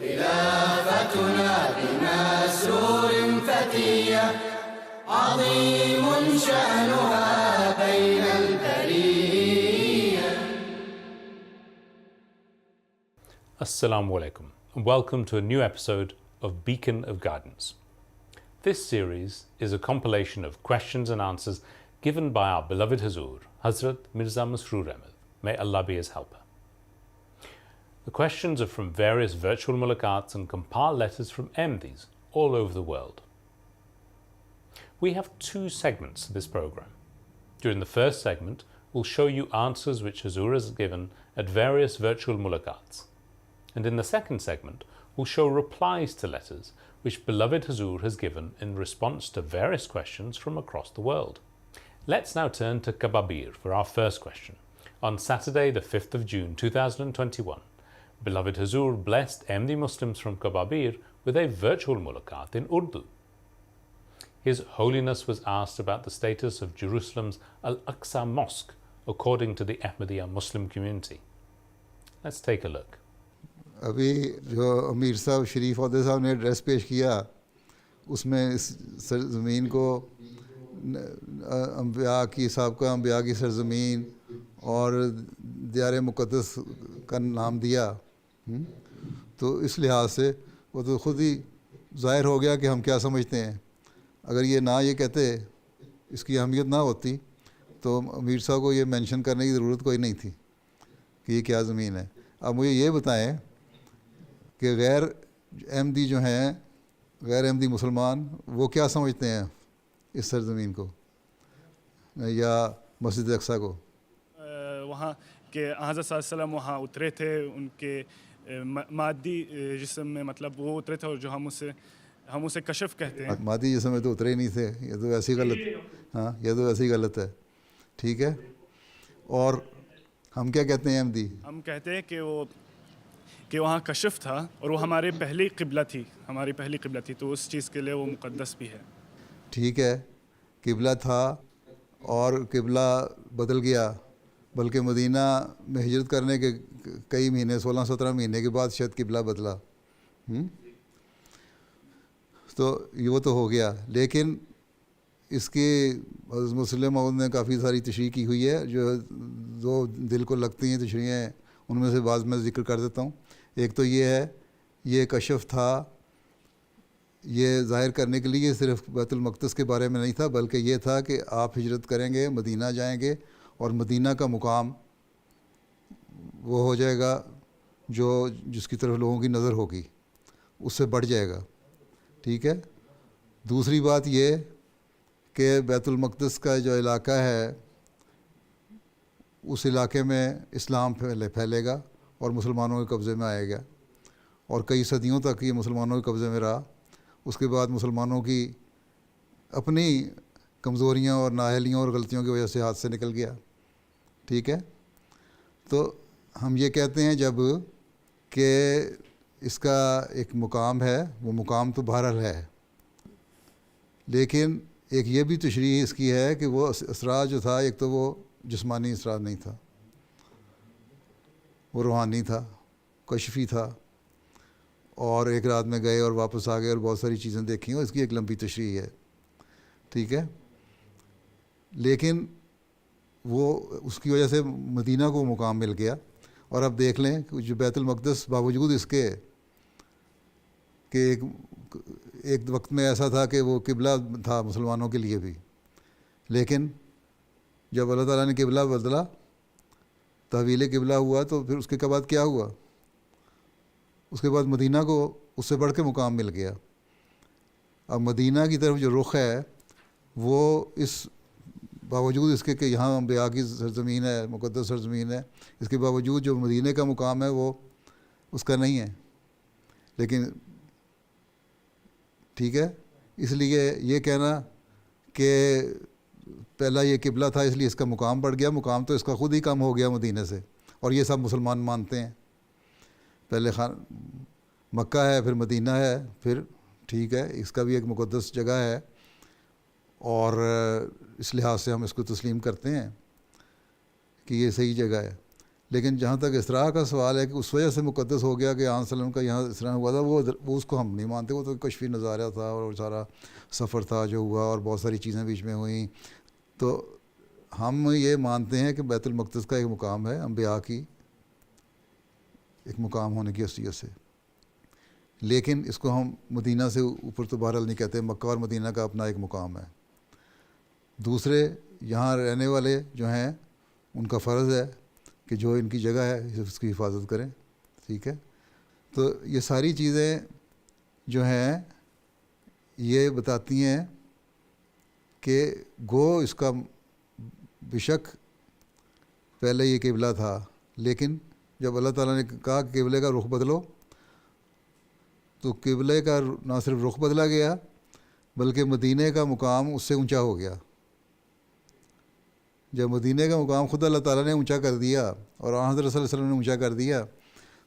خلافتنا بمسرور فتية عظيم شأنها بين البرية. Assalamu alaikum and welcome to a new episode of Beacon of Guidance. This series is a compilation of questions and answers given by our beloved Hazur, Hazrat Mirza Masroor Ahmad. May Allah be his helper. The questions are from various virtual mulaqats and compiled letters from MDs all over the world. We have two segments to this program. During the first segment, we'll show you answers which Hazur has given at various virtual mulaqats. And in the second segment, we'll show replies to letters which beloved Hazur has given in response to various questions from across the world. Let's now turn to Kababir for our first question. On Saturday, the 5th of June 2021, beloved Hazur blessed MD Muslims from Kababir with a virtual mulaqat in Urdu. His Holiness was asked about the status of Jerusalem's Al-Aqsa Mosque according to the MTA Muslim community. Let's take a look. ابھی جو امیر صاحب شریف عہدے صاحب نے address پیش کیا اس میں اس سرزمین کو انبیاء کی سابقہ انبیاء کی سرزمین اور دیار مقدس کا نام دیا، تو اس لحاظ سے وہ تو خود ہی ظاہر ہو گیا کہ ہم کیا سمجھتے ہیں. اگر یہ نہ یہ کہتے، اس کی اہمیت نہ ہوتی تو امیر صاحب کو یہ مینشن کرنے کی ضرورت کوئی نہیں تھی کہ یہ کیا زمین ہے. اب مجھے یہ بتائیں کہ غیر احمدی جو ہیں، غیر احمدی مسلمان، وہ کیا سمجھتے ہیں اس سرزمین کو یا مسجد اقصیٰ کو؟ وہاں کہ حضرت صلی اللہ علیہ وسلم وہاں اترے تھے، ان کے مادی جسم میں، مطلب وہ اترے تھے، اور جو ہم اسے کشف کہتے ہیں. مادی جسم میں تو اترے ہی نہیں تھے، یہ تو ایسی غلط، ہاں یہ تو ایسی غلط ہے. ٹھیک ہے، اور ہم کیا کہتے ہیں احمدی؟ ہم کہتے ہیں کہ وہاں کشف تھا اور وہ ہماری پہلی قبلہ تھی، تو اس چیز کے لیے وہ مقدس بھی ہے. ٹھیک ہے، قبلہ تھا اور قبلہ بدل گیا، بلکہ مدینہ میں ہجرت کرنے کے کئی مہینے، 16-17 مہینے کے بعد شاید قبلہ بدلا. تو یہ تو ہو گیا، لیکن اس کی حضرت مسلم عود نے کافی ساری تشریح کی ہوئی ہے، جو دل کو لگتی ہیں تشریحیں، ان میں سے بعض میں ذکر کر دیتا ہوں. ایک تو یہ ہے، یہ کشف تھا، یہ ظاہر کرنے کے لیے صرف بیت المقدس کے بارے میں نہیں تھا، بلکہ یہ تھا کہ آپ ہجرت کریں گے، مدینہ جائیں گے، اور مدینہ کا مقام وہ ہو جائے گا جس کی طرف لوگوں کی نظر ہوگی، اس سے بڑھ جائے گا. ٹھیک ہے. دوسری بات یہ کہ بیت المقدس کا جو علاقہ ہے، اس علاقے میں اسلام پھیلے گا اور مسلمانوں کے قبضے میں آئے گا، اور کئی صدیوں تک یہ مسلمانوں کے قبضے میں رہا. اس کے بعد مسلمانوں کی اپنی کمزوریاں اور نااہلیوں اور غلطیوں کی وجہ سے ہاتھ سے نکل گیا. ٹھیک ہے. تو ہم یہ کہتے ہیں جب کہ اس کا ایک مقام ہے، وہ مقام تو بہرحال ہے، لیکن ایک یہ بھی تشریح اس کی ہے کہ وہ اسرار جو تھا، ایک تو وہ جسمانی اسرار نہیں تھا، وہ روحانی تھا، کشفی تھا، اور ایک رات میں گئے اور واپس آ گئے اور بہت ساری چیزیں دیکھیں، اور اس کی ایک لمبی تشریح ہے. ٹھیک ہے. لیکن وہ اس کی وجہ سے مدینہ کو مقام مل گیا. اور اب دیکھ لیں کہ جو بیت المقدس باوجود اس کے کہ ایک وقت میں ایسا تھا کہ وہ قبلہ تھا مسلمانوں کے لیے بھی، لیکن جب اللہ تعالیٰ نے قبلہ بدلا، تحویل قبلہ ہوا، تو پھر اس کے بعد کیا ہوا؟ اس کے بعد مدینہ کو اس سے بڑھ کے مقام مل گیا. اب مدینہ کی طرف جو رخ ہے، وہ اس باوجود اس کے کہ یہاں انبیاء کی سرزمین ہے، مقدس سرزمین ہے، اس کے باوجود جو مدینہ کا مقام ہے وہ اس کا نہیں ہے. لیکن ٹھیک ہے، اس لیے یہ کہنا کہ پہلا یہ قبلہ تھا اس لیے اس کا مقام بڑھ گیا، مقام تو اس کا خود ہی کم ہو گیا مدینہ سے، اور یہ سب مسلمان مانتے ہیں. پہلے مکہ ہے، پھر مدینہ ہے، پھر ٹھیک ہے اس کا بھی ایک مقدس جگہ ہے، اور اس لحاظ سے ہم اس کو تسلیم کرتے ہیں کہ یہ صحیح جگہ ہے. लेकिन जहाँ तक इसराह का सवाल है कि उस वजह से मुक़द्दस हो गया कि आन सल्लम का यहाँ इसराह हुआ था, वो उसको हम नहीं मानते। वो तो कश्फी नज़ारा था और सारा सफ़र था जो हुआ और बहुत सारी चीज़ें बीच में हुई। तो हम ये मानते हैं कि बैतुल मक़दस का एक मुकाम है अम्बिया की एक मुकाम होने की हैसियत से, लेकिन इसको हम मदीना से ऊपर तो बहरहाल नहीं कहते। मक्का और मदीना का अपना एक मुकाम है। दूसरे यहाँ रहने वाले जो हैं उनका फ़र्ज़ है कि जो इनकी जगह है उसकी हिफाजत करें, ठीक है। तो ये सारी चीज़ें जो हैं ये बताती हैं कि गो इसका बेशक पहले ये किबला था, लेकिन जब अल्लाह ताला ने कहा कि किबले का रुख बदलो, तो किबले का ना सिर्फ रुख बदला गया बल्कि मदीने का मुकाम उससे ऊंचा हो गया। जब मदीने का मुकाम खुद अल्लाह ताला ने ऊंचा कर दिया और हज़रत सल्लल्लाहु अलैहि वसल्लम ने ऊंचा कर दिया,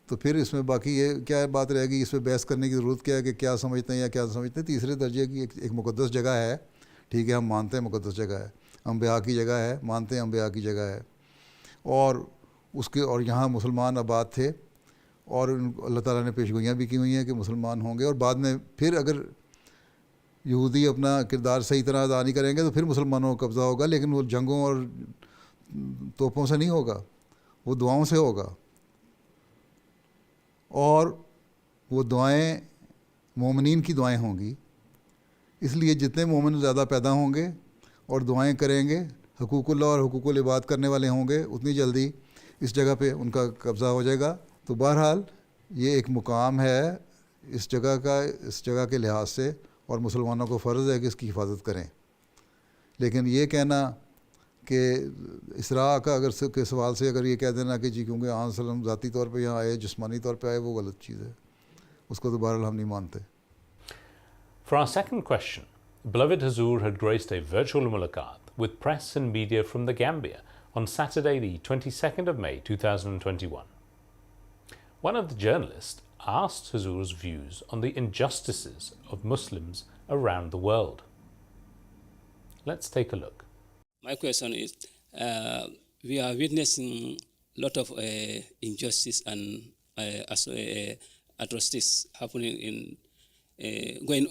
तो फिर इसमें बाकी ये क्या बात रहेगी, इसमें बहस करने की ज़रूरत क्या है कि क्या समझते हैं या क्या समझते हैं। तीसरे दर्जे की एक मुक़द्दस जगह है, ठीक है, हम मानते हैं मुक़द्दस जगह है, अम्बिया की जगह है, मानते हैं अम्बिया की जगह है, और उसके और यहाँ मुसलमान आबाद थे और अल्लाह ताला ने पेशगोइयाँ भी की हुई हैं कि मुसलमान होंगे, और बाद में फिर अगर यहूदी अपना किरदार सही तरह अदा नहीं करेंगे तो फिर मुसलमानों का कब्ज़ा होगा, लेकिन वो जंगों और तोपों से नहीं होगा, वो दुआओं से होगा। और वो दुआएं मोमिनीन की दुआएं होंगी, इसलिए जितने मोमिन ज़्यादा पैदा होंगे और दुआएं करेंगे, हुकूकुल्लाह और हुकूकुल इबाद करने वाले होंगे, उतनी जल्दी इस जगह पे उनका कब्ज़ा हो जाएगा। तो बहरहाल ये एक मुकाम है इस जगह का, इस जगह के लिहाज से, और मुसलमानों को फ़र्ज़ है कि इसकी हिफाजत करें। लेकिन ये कहना कि इसरा का अगर के सवाल से अगर ये कह देना कि जी क्योंकि आन सल्लम ज़ाती तौर पे यहाँ आए, जिस्मानी तौर पे आए, वो गलत चीज़ है, उसको तो बहरहाल हम नहीं मानते। For our second question, beloved Hazur had graced a virtual mulaqat with press and media from the Gambia on Saturday the 22nd of May 2021. One of the journalists asked Hazur's views on the injustices of Muslims around the world. Let's take a look. My question is, we are witnessing a lot of injustice and atrocities happening going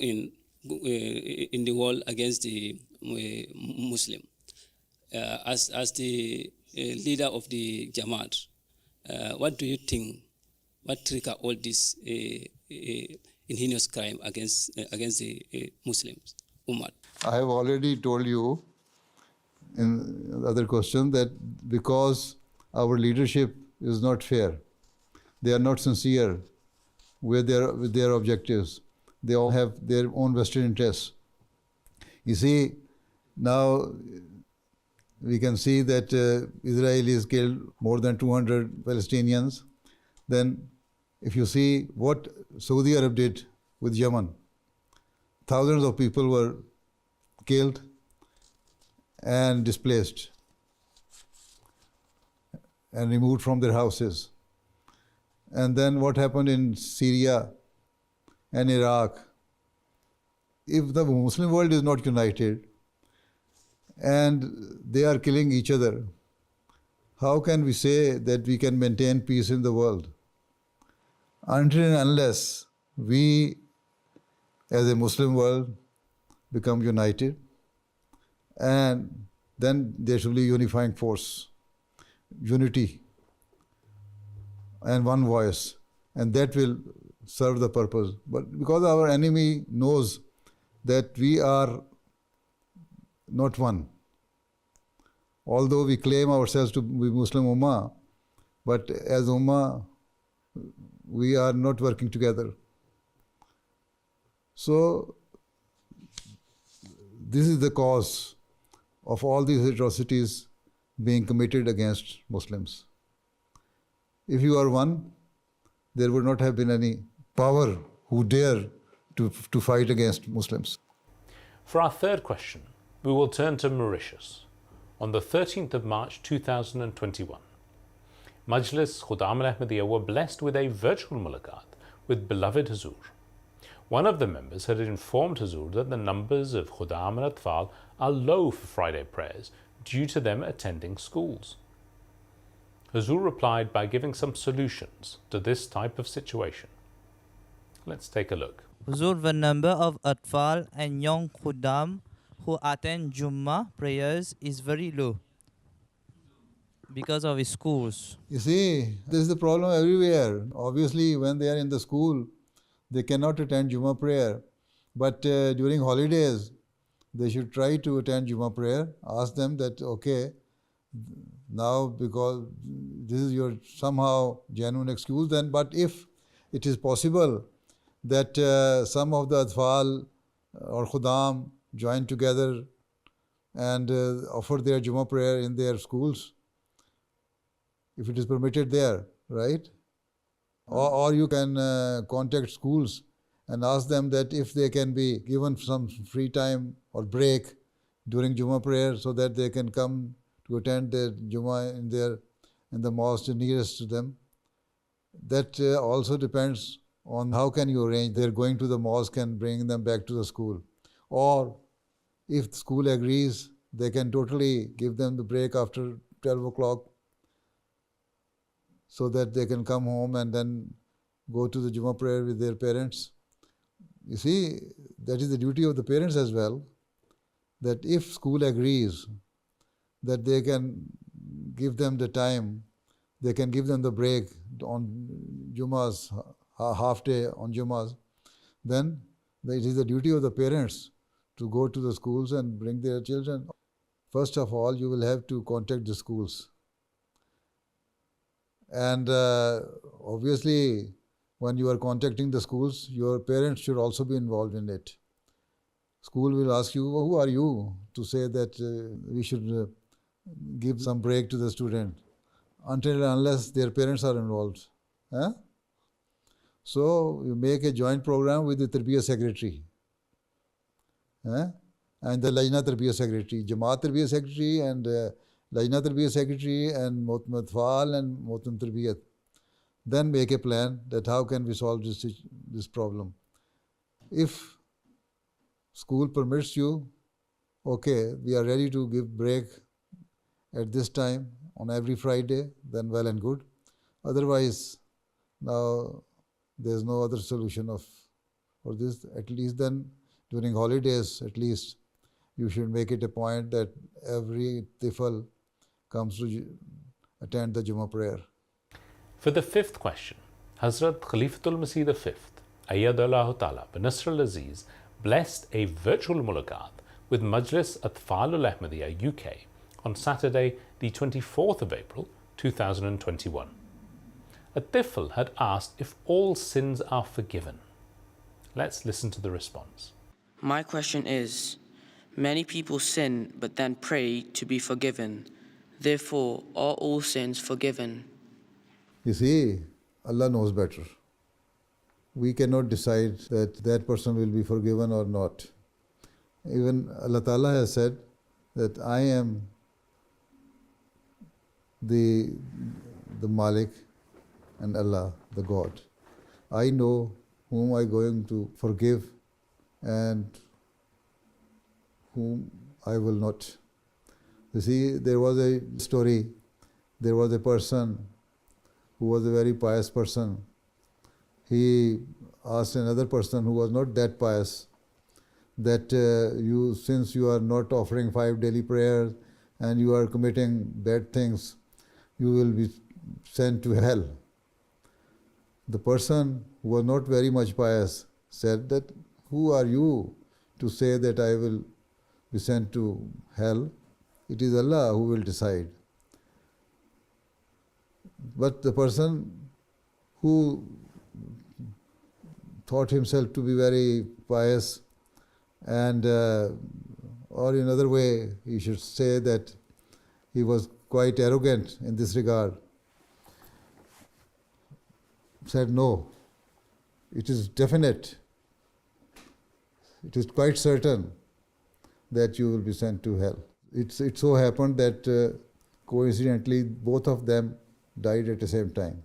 in the world against the Muslim. As the leader of the Jamaat, what do you think? What trigger all this heinous crime against the Muslims Ummah? I have already told you in the other question that because our leadership is not fair, they are not sincere with their objectives. They all have their own vested interests. You see, now we can see that Israel has killed more than 200 Palestinians. Then if you see what Saudi Arab did with Yemen, thousands of people were killed and displaced and removed from their houses. And then what happened in Syria and Iraq? If the Muslim world is not united and they are killing each other, how can we say that we can maintain peace in the world? Until and unless we as a Muslim world become united, and then there should be unifying force, unity and one voice, and that will serve the purpose. But because our enemy knows that we are not one, although we claim ourselves to be Muslim Ummah, but as Ummah we are not working together. So this is the cause of all these atrocities being committed against Muslims. If you are one, there would not have been any power who dare to fight against Muslims. For our third question, we will turn to Mauritius. On the 13th of March 2021, Majlis Khudam al-Ahmadiyya were blessed with a virtual mulaqat with beloved Hazur. One of the members had informed Hazur that the numbers of Khudam al-Atfal are low for Friday prayers due to them attending schools. Huzur replied by giving some solutions to this type of situation. Let's take a look. Huzur, the number of atfal and young khuddam who attend Jummah prayers is very low because of schools. You see, this is the problem everywhere. Obviously, when they are in the school, they cannot attend Jummah prayer. But during holidays, they should try to attend Jummah prayer. Ask them that, okay, now because this is your somehow genuine excuse, then, but if it is possible that some of the atfal or khuddam join together and offer their Jummah prayer in their schools, if it is permitted there, right? Or you can contact schools and ask them that if they can be given some free time or break during Jummah prayer so that they can come to attend their Jummah in the mosque nearest to them. That also depends on how can you arrange their going to the mosque and bringing them back to the school. Or if the school agrees, they can totally give them the break after 12 o'clock so that they can come home and then go to the Jummah prayer with their parents. You see, that is the duty of the parents as well, that if school agrees that they can give them the time, they can give them the break on Jummahs, half day on Jummahs, then it is the duty of the parents to go to the schools and bring their children. First of all, you will have to contact the schools. And obviously, when you are contacting the schools, your parents should also be involved in it. School will ask you, who are you to say that we should give some break to the student, until and unless their parents are involved. Huh? So you make a joint program with the Tarbiyah Secretary and the Lajna Tarbiyah Secretary, Jemaat Tarbiyah Secretary and Lajna Tarbiyah Secretary and Mohtam Atfal and Mohtam Tarbiyat. Then make a plan that how can we solve this problem. If school permits you, okay, we are ready to give break at this time on every Friday, then well and good. Otherwise, now there is no other solution for this. At least then, during holidays, at least, you should make it a point that every tifal comes to attend the Jummah prayer. For the fifth question, Hazrat Khalifatul Masih V, Ayyadallahu Ta'ala bin Nasr al-Aziz, blessed a virtual mulaqat with Majlis Atfalul Ahmadiyah UK on Saturday, the 24th of April, 2021. A tifl had asked if all sins are forgiven. Let's listen to the response. My question is, many people sin but then pray to be forgiven. Therefore, are all sins forgiven? You see, Allah knows better. We cannot decide that person will be forgiven or not. Even Allah Ta'ala has said that I am the Malik and Allah, the God. I know whom I am going to forgive and whom I will not. You see, there was a story. There was a person who was a very pious person. He asked another person who was not that pious that since you are not offering 5 daily prayers and you are committing bad things, you will be sent to hell. The person who was not very much pious said that, who are you to say that I will be sent to hell? It is Allah who will decide. But the person who thought himself to be very pious and or in another way he should say that he was quite arrogant in this regard, said no, it is definite, it is quite certain that you will be sent to hell. It so happened that coincidentally both of them died at the same time,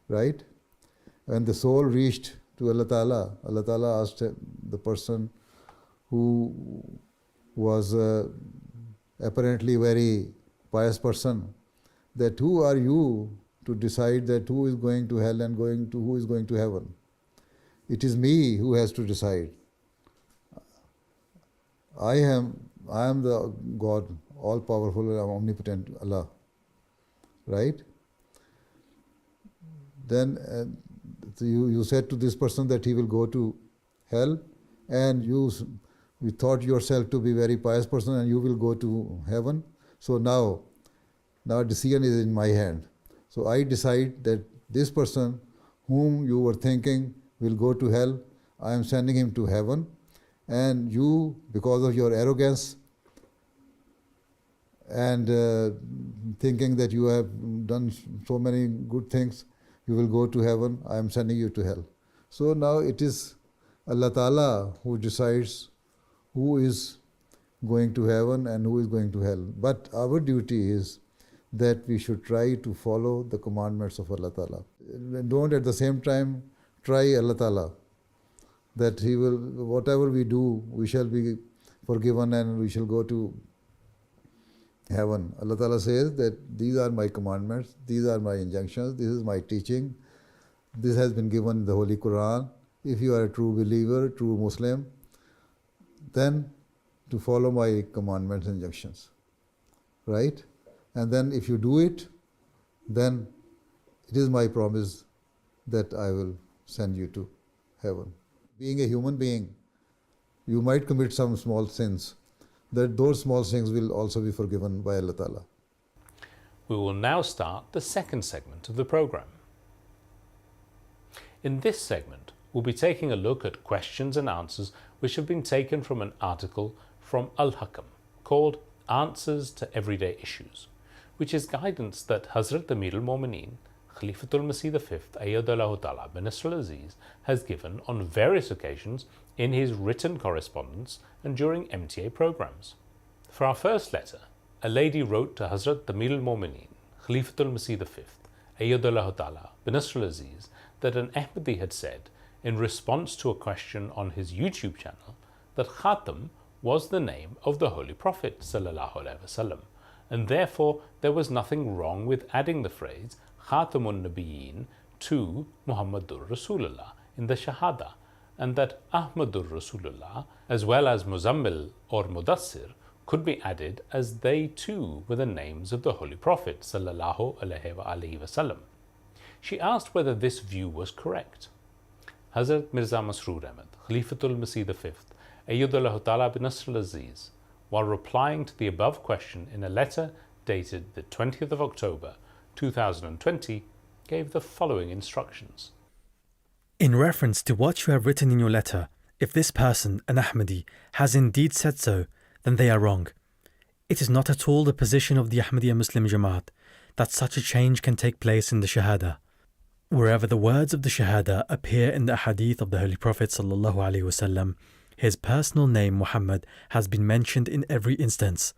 right? When the soul reached to Allah Ta'ala asked the person who was apparently very pious person that who are you to decide that who is going to hell and who is going to heaven? It is me who has to decide. I am the God, all-powerful and omnipotent Allah. Right? Then so you said to this person that he will go to hell, and you thought yourself to be a very pious person and you will go to heaven. So now decision is in my hand. So I decide that this person whom you were thinking will go to hell, I am sending him to heaven. And you, because of your arrogance and thinking that you have done so many good things, you will go to heaven, I am sending you to hell. So now it is Allah Ta'ala who decides who is going to heaven and who is going to hell. But our duty is that we should try to follow the commandments of Allah Ta'ala. Don't at the same time try Allah Ta'ala, that He will, whatever we do, we shall be forgiven and we shall go to heaven. Allah Ta'ala says that these are my commandments, these are my injunctions, this is my teaching, this has been given in the Holy Quran. If you are a true believer, true Muslim, then to follow my commandments and injunctions. Right? And then if you do it, then it is my promise that I will send you to heaven. Being a human being, you might commit some small sins, that those small sins will also be forgiven by Allah Ta'ala. We will now start the second segment of the program. In this segment, we'll be taking a look at questions and answers which have been taken from an article from Al-Hakam called Answers to Everyday Issues, which is guidance that Hazrat Amir al-Mu'mineen, Khalifatul Masih V, Ayyadallahu Ta'ala bin Nasr al-Aziz, has given on various occasions in his written correspondence and during MTA programs. For our first letter, a lady wrote to Hazrat Amir al-Mu'mineen, Khalifatul Masih V, Ayyadallahu Ta'ala bin Nasr al-Aziz, that an Ahmadi had said in response to a question on his YouTube channel that Khatam was the name of the Holy Prophet ﷺ, and therefore there was nothing wrong with adding the phrase Khatamun Nabiyyin to Muhammadur Rasulullah in the Shahada, and that Ahmadur Rasulullah as well as Muzammil or Mudassir could be added as they too were the names of the Holy Prophet ﷺ. She asked whether this view was correct. Hazrat Mirza Masroor Ahmad, Khalifatul Masih V, Ayyadallahu Ta'ala bin Nasr al-Aziz, while replying to the above question in a letter dated the 20th of October 2020, gave the following instructions. In reference to what you have written in your letter, if this person, an Ahmadi, has indeed said so, then they are wrong. It is not at all the position of the MTA Muslim Jemaat that such a change can take place in the Shahada. Wherever the words of the Shahada appear in the hadith of the Holy Prophet ﷺ, his personal name Muhammad has been mentioned in every instance.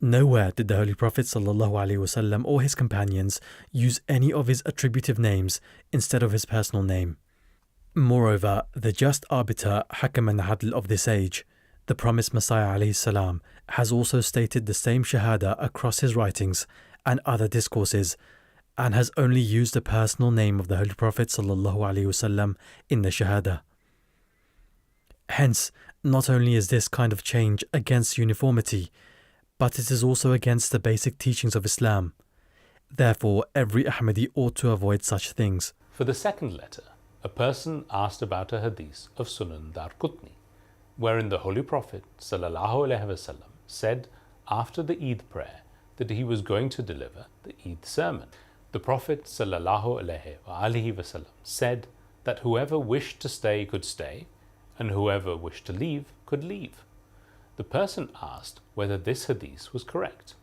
Nowhere did the Holy Prophet ﷺ or his companions use any of his attributive names instead of his personal name. Moreover, the just arbiter Hakam and Adl of this age, the promised Messiah ﷺ, has also stated the same Shahada across his writings and other discourses, and has only used the personal name of the Holy Prophet ﷺ in the Shahada. Hence, not only is this kind of change against uniformity, but it is also against the basic teachings of Islam. Therefore, every Ahmadi ought to avoid such things. For the second letter, a person asked about a hadith of Sunan Darqutni, wherein the Holy Prophet ﷺ said after the Eid prayer that he was going to deliver the Eid sermon. The Prophet ﷺ said that whoever wished to stay could stay, and whoever wished to leave could leave. The person asked whether this hadith was correct.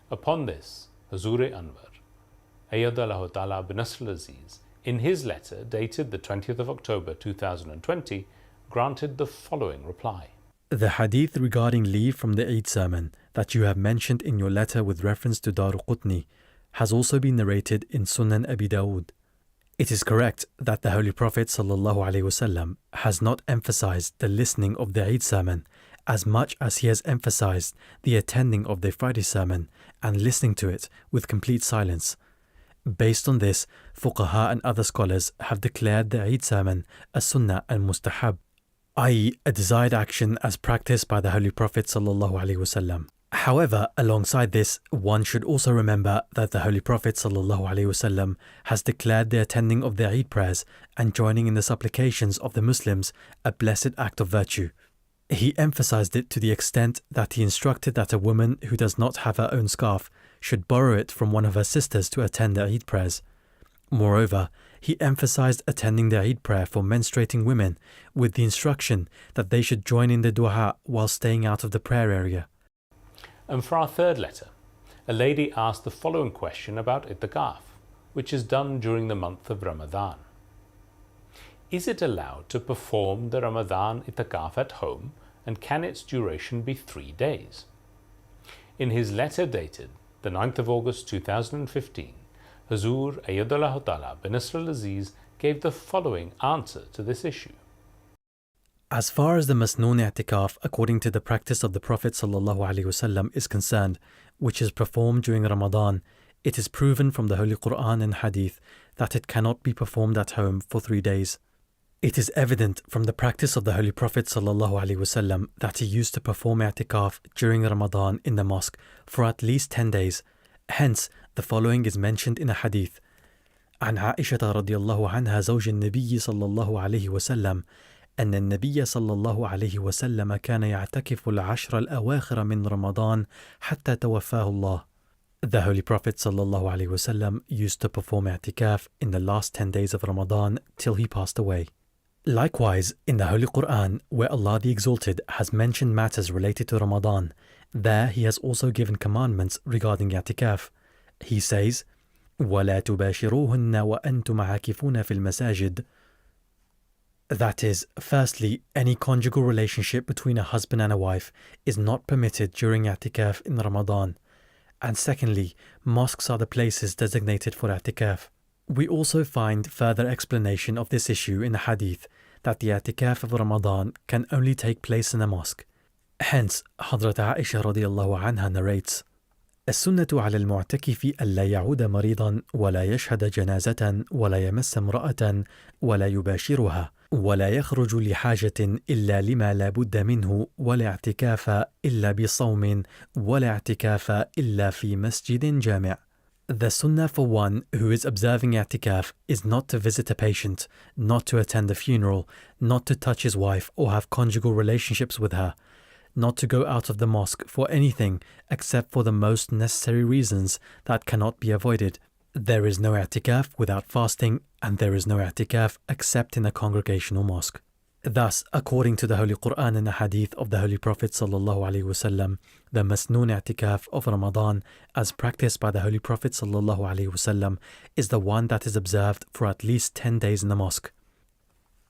Upon this, Hazur Anwar, Ayyadallahu Ta'ala bin Nasr al-Aziz, in his letter dated the 20th of October 2020, granted the following reply. The hadith regarding leave from the Eid sermon that you have mentioned in your letter with reference to Darqutni has also been narrated in Sunan Abi Dawud. It is correct that the Holy Prophet ﷺ has not emphasized the listening of the Eid sermon as much as he has emphasized the attending of their Friday sermon and listening to it with complete silence. Based on this, fuqaha and other scholars have declared the Eid sermon a sunnah and mustahab, i.e. a desired action as practiced by the Holy Prophet ﷺ. However, alongside this, one should also remember that the Holy Prophet ﷺ has declared the attending of the Eid prayers and joining in the supplications of the Muslims a blessed act of virtue. He emphasized it to the extent that he instructed that a woman who does not have her own scarf should borrow it from one of her sisters to attend the Eid prayers. Moreover, he emphasized attending the Eid prayer for menstruating women with the instruction that they should join in the dua while staying out of the prayer area. And for our third letter, a lady asked the following question about itikaf, which is done during the month of Ramadan. Is it allowed to perform the Ramadan itikaf at home, and can its duration be 3 days? In his letter dated the 9th of August 2015, Hazur Ayyadullah Ta'ala bin Nasr al-Aziz gave the following answer to this issue. As far as the masnoon i'tikaf according to the practice of the Prophet ﷺ is concerned, which is performed during Ramadan, it is proven from the Holy Quran and Hadith that it cannot be performed at home for 3 days. It is evident from the practice of the Holy Prophet ﷺ that he used to perform i'tikaf during Ramadan in the mosque for at least 10 days. Hence, the following is mentioned in a hadith. عن عائشة رضي الله عنها زوج النبي صلى الله عليه وسلم أن النبي صلى الله عليه وسلم كان يعتكف العشر الأواخر من رمضان حتى توفاه الله. The Holy Prophet sallallahu alaihi wasallam used to perform i'tikaf in the last 10 days of Ramadan till he passed away. Likewise, in the Holy Quran, where Allah the Exalted has mentioned matters related to Ramadan, there He has also given commandments regarding i'tikaf. He says, وَلَا تُبَاشِرُوهُنَّ وَأَنْتُمْ عَاكِفُونَ فِي الْمَسَاجِدِ. That is, firstly, any conjugal relationship between a husband and a wife is not permitted during i'tikaf in Ramadan. And secondly, mosques are the places designated for i'tikaf. We also find further explanation of this issue in the hadith that the i'tikaf of Ramadan can only take place in a mosque. Hence, Hazrat Aisha radiallahu anha narrates, السنة على المعتكف ألا يعود مريضا ولا يشهد جنازة ولا يمس امرأة ولا يباشرها ولا يخرج لحاجة إلا لما لا بد منه ولا اعتكاف إلا بصوم ولا اعتكاف إلا في مسجد جامع. The sunnah for one who is observing i'tikaf is not to visit a patient, not to attend a funeral, not to touch his wife or have conjugal relationships with her, not to go out of the mosque for anything except for the most necessary reasons that cannot be avoided. There is no i'tikaf without fasting, and there is no i'tikaf except in a congregational mosque. Thus, according to the Holy Quran and the Hadith of the Holy Prophet ﷺ, the masnoon i'tikaf of Ramadan, as practiced by the Holy Prophet ﷺ, is the one that is observed for at least 10 days in the mosque.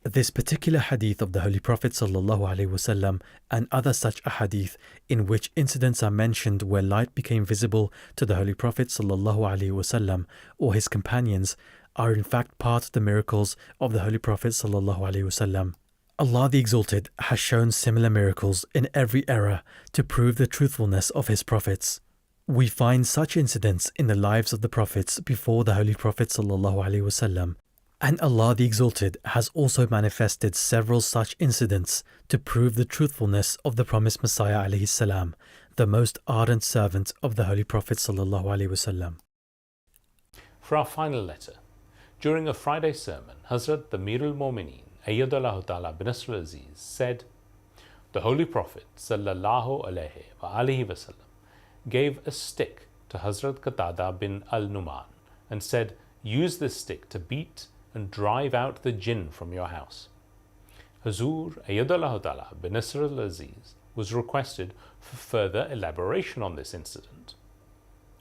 This particular hadith of the Holy Prophet ﷺ and other such ahadith in which incidents are mentioned where light became visible to the Holy Prophet ﷺ or his companions are in fact part of the miracles of the Holy Prophet ﷺ. Allah the Exalted has shown similar miracles in every era to prove the truthfulness of his prophets. We find such incidents in the lives of the prophets before the Holy Prophet ﷺ. And Allah the Exalted has also manifested several such incidents to prove the truthfulness of the promised Messiah alayhi salam, the most ardent servant of the Holy Prophet sallallahu alaihi wasallam. For our final letter, during a Friday sermon, Hazrat Amir al-Mu'mineen Ayyadullah Ta'ala bin Nasr al-Aziz said, the Holy Prophet sallallahu alaihi wasallam gave a stick to Hazrat Qatada bin al-Numan and said, use this stick to beat and drive out the jinn from your house. Hazur Ayyadullah Ta'ala bin Nasr al-Aziz was requested for further elaboration on this incident.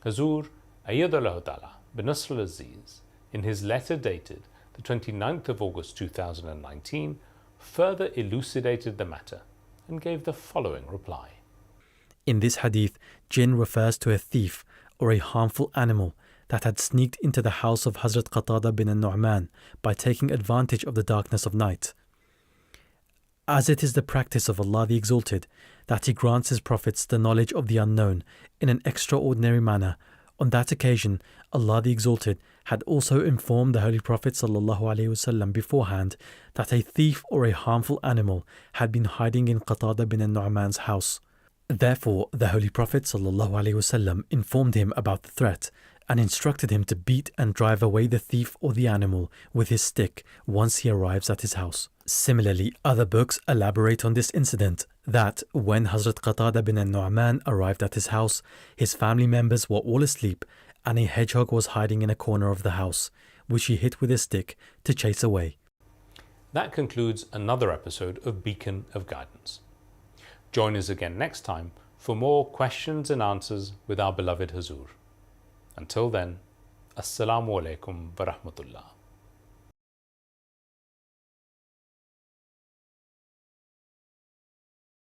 Hazur Ayyadullah Ta'ala bin Nasr al-Aziz, in his letter dated the 29th of August 2019, further elucidated the matter and gave the following reply. In this hadith, jinn refers to a thief or a harmful animal that had sneaked into the house of Hazrat Qatada bin al-Nu'man by taking advantage of the darkness of night. as it is the practice of Allah the Exalted that He grants His prophets the knowledge of the unknown in an extraordinary manner, on that occasion Allah the Exalted had also informed the Holy Prophet ﷺ beforehand that a thief or a harmful animal had been hiding in Qatada bin al-Nu'man's house. Therefore, the Holy Prophet ﷺ informed him about the threat and instructed him to beat and drive away the thief or the animal with his stick once he arrives at his house. Similarly, other books elaborate on this incident, that when Hazrat Qatada bin al-Nu'man arrived at his house, his family members were all asleep and a hedgehog was hiding in a corner of the house, which he hit with his stick to chase away. That concludes another episode of Beacon of Guidance. Join us again next time for more questions and answers with our beloved Hazur. Until then, Assalamu alaikum wa rahmatullah.